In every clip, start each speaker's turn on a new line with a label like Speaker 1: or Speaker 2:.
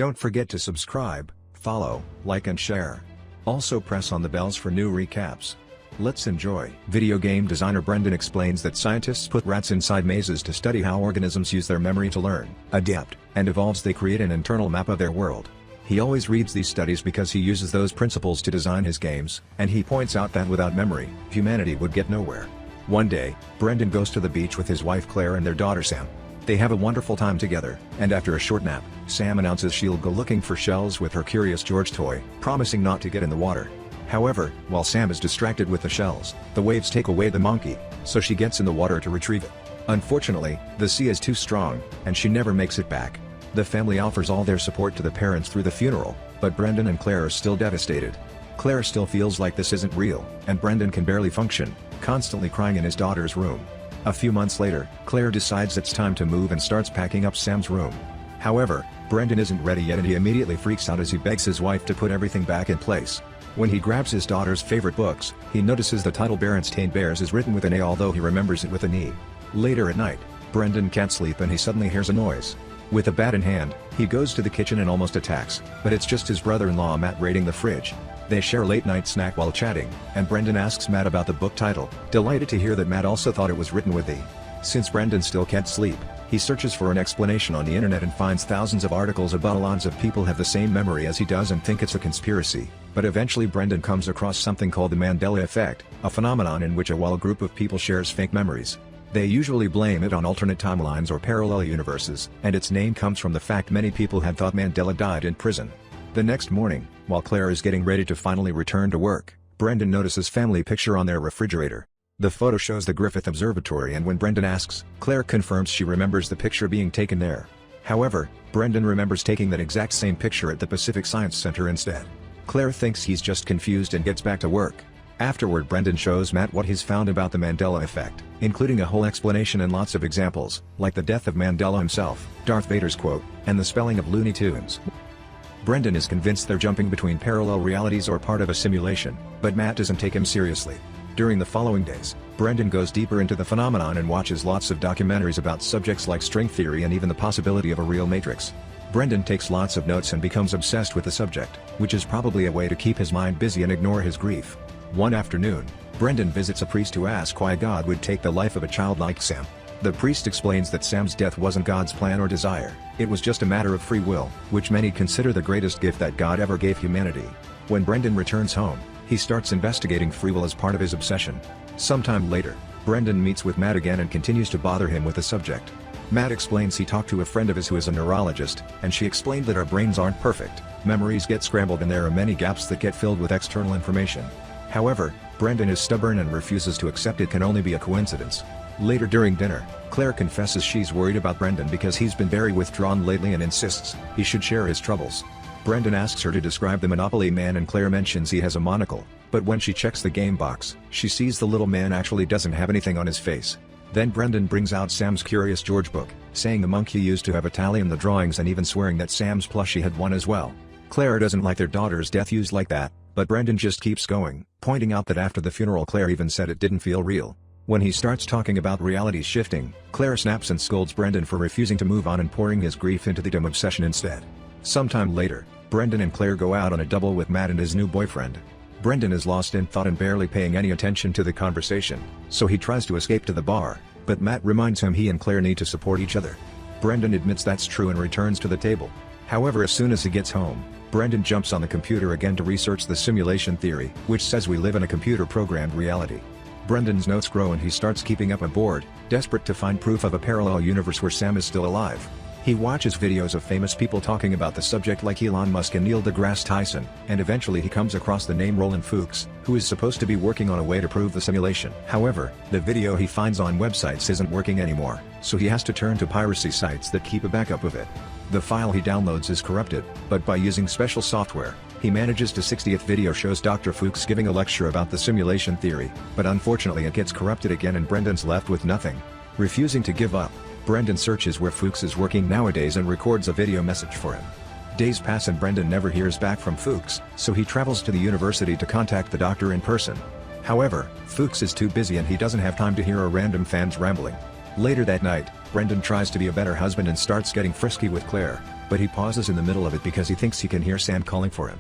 Speaker 1: Don't forget to subscribe, follow, like and share. Also press on the bells for new recaps. Let's enjoy. Video game designer Brendan explains that scientists put rats inside mazes to study how organisms use their memory to learn, adapt, and evolve. They create an internal map of their world. He always reads these studies because he uses those principles to design his games, and he points out that without memory, humanity would get nowhere. One day, Brendan goes to the beach with his wife Claire and their daughter Sam. They have a wonderful time together, and after a short nap, Sam announces she'll go looking for shells with her Curious George toy, promising not to get in the water. However, while Sam is distracted with the shells, the waves take away the monkey, so she gets in the water to retrieve it. Unfortunately, the sea is too strong, and she never makes it back. The family offers all their support to the parents through the funeral, but Brendan and Claire are still devastated. Claire still feels like this isn't real, and Brendan can barely function, constantly crying in his daughter's room. A few months later, Claire decides it's time to move and starts packing up Sam's room. However, Brendan isn't ready yet and he immediately freaks out as he begs his wife to put everything back in place. When he grabs his daughter's favorite books, he notices the title Berenstain Bears is written with an A although he remembers it with an E. Later at night, Brendan can't sleep and he suddenly hears a noise. With a bat in hand, he goes to the kitchen and almost attacks, but it's just his brother-in-law Matt raiding the fridge. They share a late-night snack while chatting, and Brendan asks Matt about the book title, delighted to hear that Matt also thought it was written with E. Since Brendan still can't sleep, he searches for an explanation on the internet and finds thousands of articles about lots of people have the same memory as he does and think it's a conspiracy, but eventually Brendan comes across something called the Mandela effect, a phenomenon in which a wild group of people shares fake memories. They usually blame it on alternate timelines or parallel universes, and its name comes from the fact many people had thought Mandela died in prison. The next morning, while Claire is getting ready to finally return to work, Brendan notices family picture on their refrigerator. The photo shows the Griffith Observatory and when Brendan asks, Claire confirms she remembers the picture being taken there. However, Brendan remembers taking that exact same picture at the Pacific Science Center instead. Claire thinks he's just confused and gets back to work. Afterward, Brendan shows Matt what he's found about the Mandela effect, including a whole explanation and lots of examples, like the death of Mandela himself, Darth Vader's quote, and the spelling of Looney Tunes. Brendan is convinced they're jumping between parallel realities or part of a simulation, but Matt doesn't take him seriously. During the following days, Brendan goes deeper into the phenomenon and watches lots of documentaries about subjects like string theory and even the possibility of a real matrix. Brendan takes lots of notes and becomes obsessed with the subject, which is probably a way to keep his mind busy and ignore his grief. One afternoon, Brendan visits a priest to ask why God would take the life of a child like Sam. The priest explains that Sam's death wasn't God's plan or desire, it was just a matter of free will, which many consider the greatest gift that God ever gave humanity. When Brendan returns home, he starts investigating free will as part of his obsession. Sometime later, Brendan meets with Matt again and continues to bother him with the subject. Matt explains he talked to a friend of his who is a neurologist, and she explained that our brains aren't perfect, memories get scrambled and there are many gaps that get filled with external information. However, Brendan is stubborn and refuses to accept it can only be a coincidence. Later during dinner, Claire confesses she's worried about Brendan because he's been very withdrawn lately and insists he should share his troubles. Brendan asks her to describe the Monopoly man and Claire mentions he has a monocle, but when she checks the game box, she sees the little man actually doesn't have anything on his face. Then Brendan brings out Sam's Curious George book, saying the monkey used to have a tally in the drawings and even swearing that Sam's plushie had won as well. Claire doesn't like their daughter's death used like that, but Brendan just keeps going, pointing out that after the funeral Claire even said it didn't feel real. When he starts talking about reality shifting, Claire snaps and scolds Brendan for refusing to move on and pouring his grief into the dumb obsession instead. Sometime later, Brendan and Claire go out on a double with Matt and his new boyfriend. Brendan is lost in thought and barely paying any attention to the conversation, so he tries to escape to the bar, but Matt reminds him he and Claire need to support each other. Brendan admits that's true and returns to the table. However, as soon as he gets home, Brendan jumps on the computer again to research the simulation theory, which says we live in a computer-programmed reality. Brendan's notes grow and he starts keeping up a board, desperate to find proof of a parallel universe where Sam is still alive. He watches videos of famous people talking about the subject like Elon Musk and Neil deGrasse Tyson, and eventually he comes across the name Roland Fuchs, who is supposed to be working on a way to prove the simulation. However, the video he finds on websites isn't working anymore, so he has to turn to piracy sites that keep a backup of it. The file he downloads is corrupted, but by using special software, he manages to 60th video shows Dr. Fuchs giving a lecture about the simulation theory, but unfortunately it gets corrupted again and Brendan's left with nothing. Refusing to give up, Brendan searches where Fuchs is working nowadays and records a video message for him. Days pass and Brendan never hears back from Fuchs, so he travels to the university to contact the doctor in person. However, Fuchs is too busy and he doesn't have time to hear a random fan's rambling. Later that night, Brendan tries to be a better husband and starts getting frisky with Claire. but he pauses in the middle of it because he thinks he can hear Sam calling for him.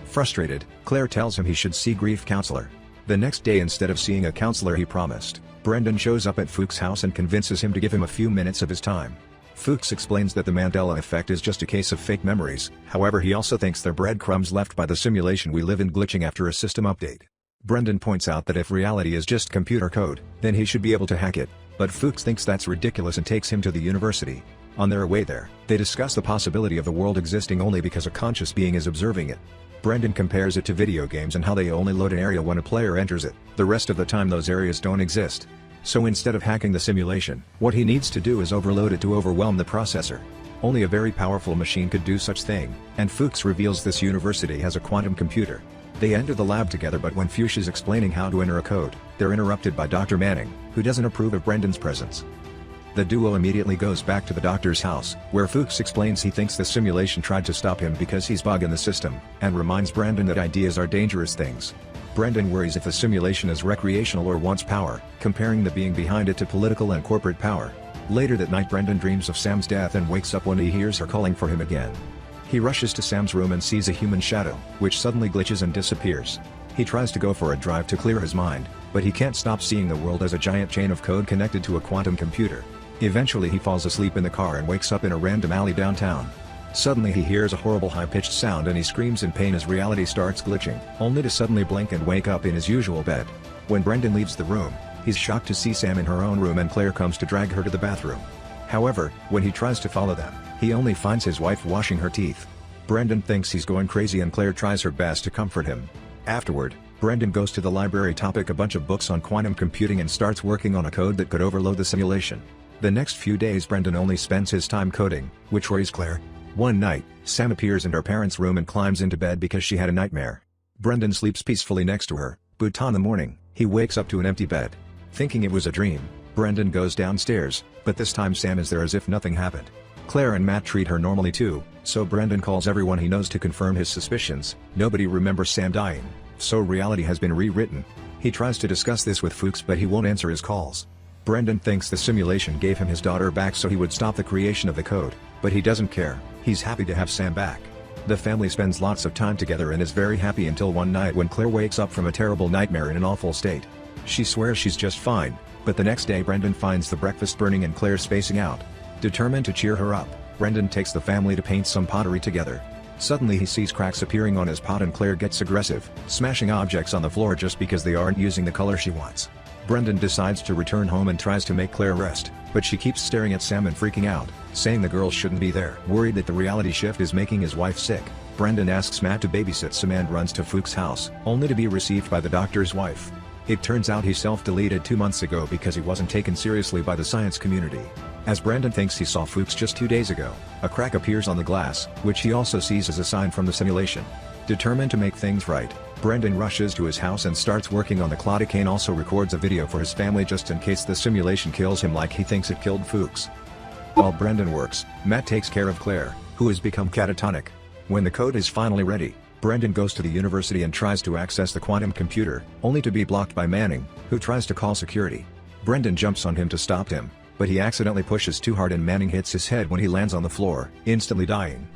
Speaker 1: Frustrated, Claire tells him he should see grief counselor. The next day, instead of seeing a counselor he promised, Brendan shows up at Fuchs' house and convinces him to give him a few minutes of his time. Fuchs explains that the Mandela effect is just a case of fake memories, however he also thinks they're breadcrumbs left by the simulation we live in glitching after a system update. Brendan points out that if reality is just computer code, then he should be able to hack it, but Fuchs thinks that's ridiculous and takes him to the university. On their way there, they discuss the possibility of the world existing only because a conscious being is observing it. Brendan compares it to video games and how they only load an area when a player enters it, the rest of the time those areas don't exist. So instead of hacking the simulation, what he needs to do is overload it to overwhelm the processor. Only a very powerful machine could do such thing, and Fuchs reveals this university has a quantum computer. They enter the lab together, but when Fuchs is explaining how to enter a code, they're interrupted by Dr. Manning, who doesn't approve of Brendan's presence. The duo immediately goes back to the doctor's house, where Fuchs explains he thinks the simulation tried to stop him because he's bug in the system, and reminds Brendan that ideas are dangerous things. Brendan worries if the simulation is recreational or wants power, comparing the being behind it to political and corporate power. Later that night, Brendan dreams of Sam's death and wakes up when he hears her calling for him again. He rushes to Sam's room and sees a human shadow, which suddenly glitches and disappears. He tries to go for a drive to clear his mind, but he can't stop seeing the world as a giant chain of code connected to a quantum computer. Eventually he falls asleep in the car and wakes up in a random alley downtown. Suddenly he hears a horrible high-pitched sound and he screams in pain as reality starts glitching, only to suddenly blink and wake up in his usual bed. When Brendan leaves the room, he's shocked to see Sam in her own room and Claire comes to drag her to the bathroom. However, when he tries to follow them, he only finds his wife washing her teeth. Brendan thinks he's going crazy and Claire tries her best to comfort him. Afterward, Brendan goes to the library to pick a bunch of books on quantum computing and starts working on a code that could overload the simulation. The next few days Brendan only spends his time coding, which worries Claire. One night, Sam appears in her parents' room and climbs into bed because she had a nightmare. Brendan sleeps peacefully next to her, but in the morning, he wakes up to an empty bed. Thinking it was a dream, Brendan goes downstairs, but this time Sam is there as if nothing happened. Claire and Matt treat her normally too, so Brendan calls everyone he knows to confirm his suspicions. Nobody remembers Sam dying, so reality has been rewritten. He tries to discuss this with Fuchs but he won't answer his calls. Brendan thinks the simulation gave him his daughter back so he would stop the creation of the code, but he doesn't care. He's happy to have Sam back. The family spends lots of time together and is very happy until one night when Claire wakes up from a terrible nightmare in an awful state. She swears she's just fine, but the next day Brendan finds the breakfast burning and Claire spacing out. Determined to cheer her up, Brendan takes the family to paint some pottery together. Suddenly he sees cracks appearing on his pot and Claire gets aggressive, smashing objects on the floor just because they aren't using the color she wants. Brendan decides to return home and tries to make Claire rest, but she keeps staring at Sam and freaking out, saying the girls shouldn't be there. Worried that the reality shift is making his wife sick, Brendan asks Matt to babysit Sam and runs to Fuchs' house, only to be received by the doctor's wife. It turns out he self-deleted 2 months ago because he wasn't taken seriously by the science community. As Brendan thinks he saw Fuchs just 2 days ago, a crack appears on the glass, which he also sees as a sign from the simulation. Determined to make things right, Brendan rushes to his house and starts working on the Claudicane. Also records a video for his family just in case the simulation kills him like he thinks it killed Fuchs. While Brendan works, Matt takes care of Claire, who has become catatonic. When the code is finally ready, Brendan goes to the university and tries to access the quantum computer, only to be blocked by Manning, who tries to call security. Brendan jumps on him to stop him, but he accidentally pushes too hard and Manning hits his head when he lands on the floor, instantly dying.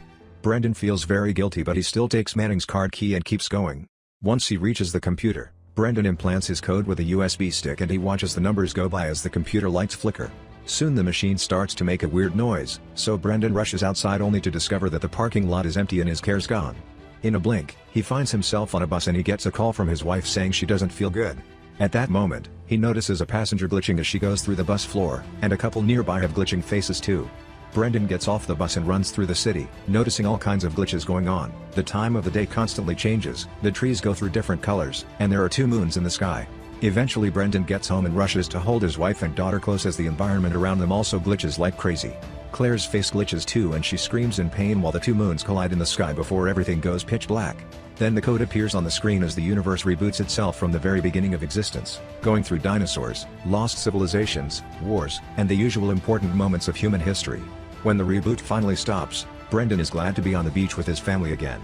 Speaker 1: Brendan feels very guilty but he still takes Manning's card key and keeps going. Once he reaches the computer, Brendan implants his code with a USB stick and he watches the numbers go by as the computer lights flicker. Soon the machine starts to make a weird noise, so Brendan rushes outside only to discover that the parking lot is empty and his car's gone. In a blink, he finds himself on a bus and he gets a call from his wife saying she doesn't feel good. At that moment, he notices a passenger glitching as she goes through the bus floor, and a couple nearby have glitching faces too. Brendan gets off the bus and runs through the city, noticing all kinds of glitches going on. The time of the day constantly changes, the trees go through different colors, and there are 2 moons in the sky. Eventually Brendan gets home and rushes to hold his wife and daughter close as the environment around them also glitches like crazy. Claire's face glitches too and she screams in pain while the 2 moons collide in the sky before everything goes pitch black. Then the code appears on the screen as the universe reboots itself from the very beginning of existence, going through dinosaurs, lost civilizations, wars, and the usual important moments of human history. When the reboot finally stops, Brendan is glad to be on the beach with his family again.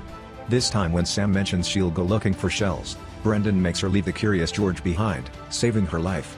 Speaker 1: This time when Sam mentions she'll go looking for shells, Brendan makes her leave the curious George behind, saving her life.